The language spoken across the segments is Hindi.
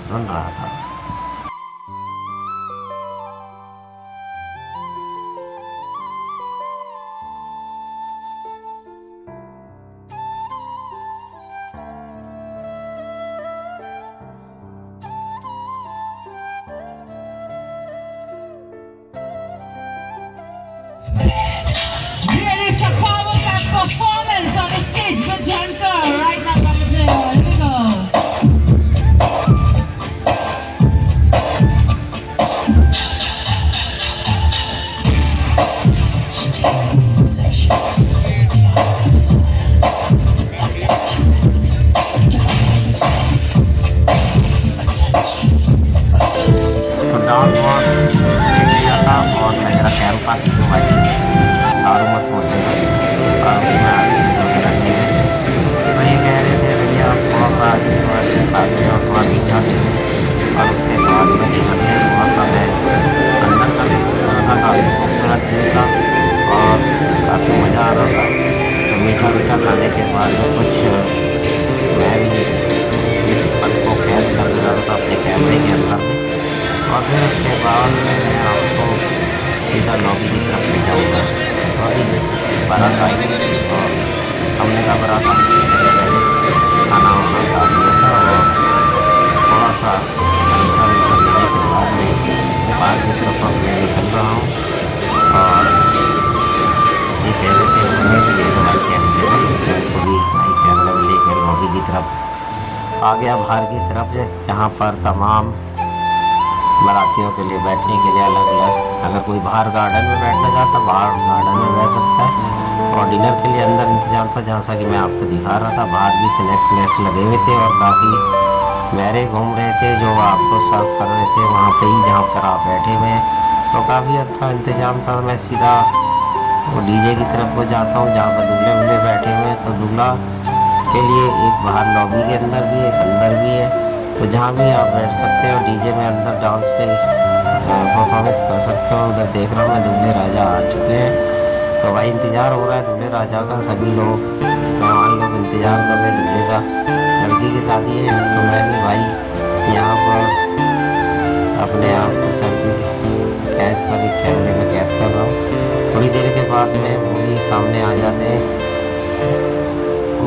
सुन रहा था। Really, it's a power pack performance on the stage with Janker. Right now, here we go. तो डांस वांस देख लिया था और मैं जरा कैंप पर जो भाई दारू मस्त होते और उसमें आइसक्रीम वगैरह ले रहे थे। तो ये कह रहे थे भैया थोड़ा सा आइसक्रीम वाइसक्रीम खा लें और थोड़ा मीठा ले लें और उसके बाद में निकलते हैं। थोड़ा सा मैं अंदर का देख रहा था, काफ़ी खूबसूरत व्यू था और काफ़ी मज़ा आ रहा था। तो मीठा मीठा खाने के बाद में कुछ मैं भी इस पल को कैद कर रहा था अपने कैमरे के अंदर में। और फिर उसके बाद में मैं आपको सीधा लॉबी की तरफ ले जाऊँगा। तो अभी बारात आई नहीं थी और हमने कहा बारात आने से पहले पहले खाना वाना खा लिया था और थोड़ा सा मीठा मीठा लेने के बाद में बाहर की तरफ अब मैं निकल रहा हूँ। और ये कह रहे थे हमें भी ले लो भाई कैमरे में, उनको भी भाई कैमरे में लेकर लॉबी की तरफ आ गया बाहर की तरफ, जहाँ पर तमाम बारातियों के लिए बैठने के लिए अलग अलग, अगर कोई बाहर गार्डन में बैठना चाहता बाहर गार्डन में बैठ सकता है। और डिनर के लिए अंदर इंतजाम था, जैसा कि मैं आपको दिखा रहा था। बाहर भी स्नैक्स व्नैक्स लगे हुए थे और काफ़ी मैरे घूम रहे थे जो आपको सर्व कर रहे थे वहाँ पे ही जहाँ पर आप बैठे हुए हैं। तो काफ़ी अच्छा इंतजाम था। मैं सीधा वो डीजे की तरफ को जाता हूँ जहाँ पर दूल्हे वूल्हे बैठे हुए हैं। तो दूल्हा के लिए एक बाहर लॉबी के अंदर भी है, एक अंदर भी है, तो जहाँ भी आप बैठ सकते हो डीजे में अंदर डांस पे परफॉर्मेंस कर सकते हो। उधर देख रहा हूँ मैं दूल्हे राजा आ चुके हैं। तो भाई इंतज़ार हो रहा है दूल्हे राजा का। सभी लोग मेहमान लोग इंतज़ार कर रहे हैं दूल्हे का। लड़की की शादी है तो मैं भी भाई यहाँ पर अपने आप को सेल्फी कैच कर कैमरे में कैद कर रहा हूँ। थोड़ी देर के बाद में वो भी सामने आ जाते हैं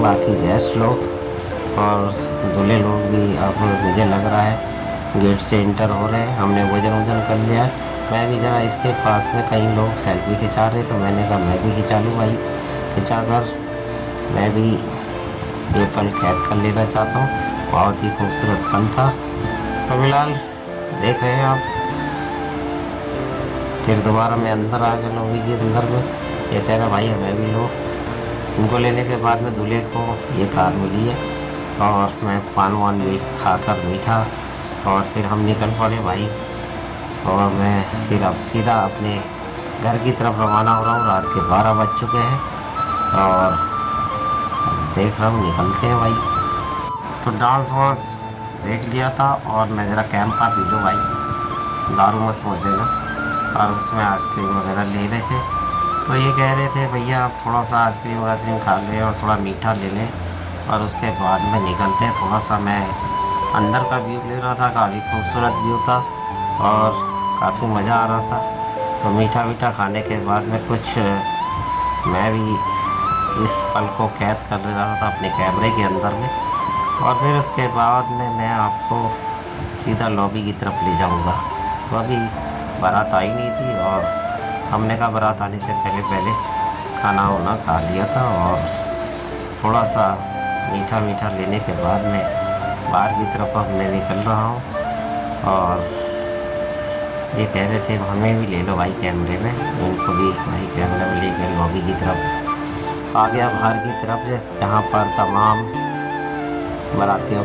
बाकी गेस्ट लोग और दूल्हे लोग भी। अब मुझे लग रहा है गेट से इंटर हो रहे हैं। हमने भोजन वोजन कर लिया है। मैं भी ज़रा इसके पास में कई लोग सेल्फी खिंचा रहे तो मैंने कहा मैं भी खिंचा लूँ भाई। खिंचा कर मैं भी ये पल कैद कर लेना चाहता हूँ। बहुत ही खूबसूरत पल था। तो फिलहाल देख रहे हैं आप। फिर दोबारा मैं अंदर आ गया लॉबी के अंदर में। ये कह रहा भाई हमें भी लो। उनको लेने के बाद में दूल्हे को ये कार मिली है और मैं पान वान भी खाकर मीठा और फिर हम निकल पड़े भाई। और मैं फिर अब सीधा अपने घर की तरफ रवाना हो रहा हूँ। रात के 12 बज चुके हैं और देख रहा हूँ निकलते हैं भाई। तो डांस वांस देख लिया था और मैं ज़रा कैंप पर पी लूँ भाई, दारू मस्त हो जाएगा। और उसमें आइसक्रीम वगैरह ले रहे थे। तो ये कह रहे थे भैया आप थोड़ा सा आइसक्रीम वाइसक्रीम खा लें और थोड़ा मीठा ले लें और उसके बाद में निकलते हैं। थोड़ा सा मैं अंदर का व्यू ले रहा था, काफ़ी खूबसूरत व्यू था और काफ़ी मज़ा आ रहा था। तो मीठा मीठा खाने के बाद में कुछ मैं भी इस पल को कैद कर रहा था अपने कैमरे के अंदर में। और फिर उसके बाद में मैं आपको सीधा लॉबी की तरफ ले जाऊंगा। तो अभी बारात आई नहीं थी और हमने कहा बारात आने से पहले पहले खाना वाना खा लिया था और थोड़ा सा मीठा मीठा लेने के बाद में बाहर की तरफ अब मैं निकल रहा हूँ। और ये कह रहे थे हमें भी ले लो भाई कैमरे में। उनको भी भाई कैमरे में लेकर लॉबी की तरफ आ गया बाहर की तरफ, जहाँ पर तमाम बारातियों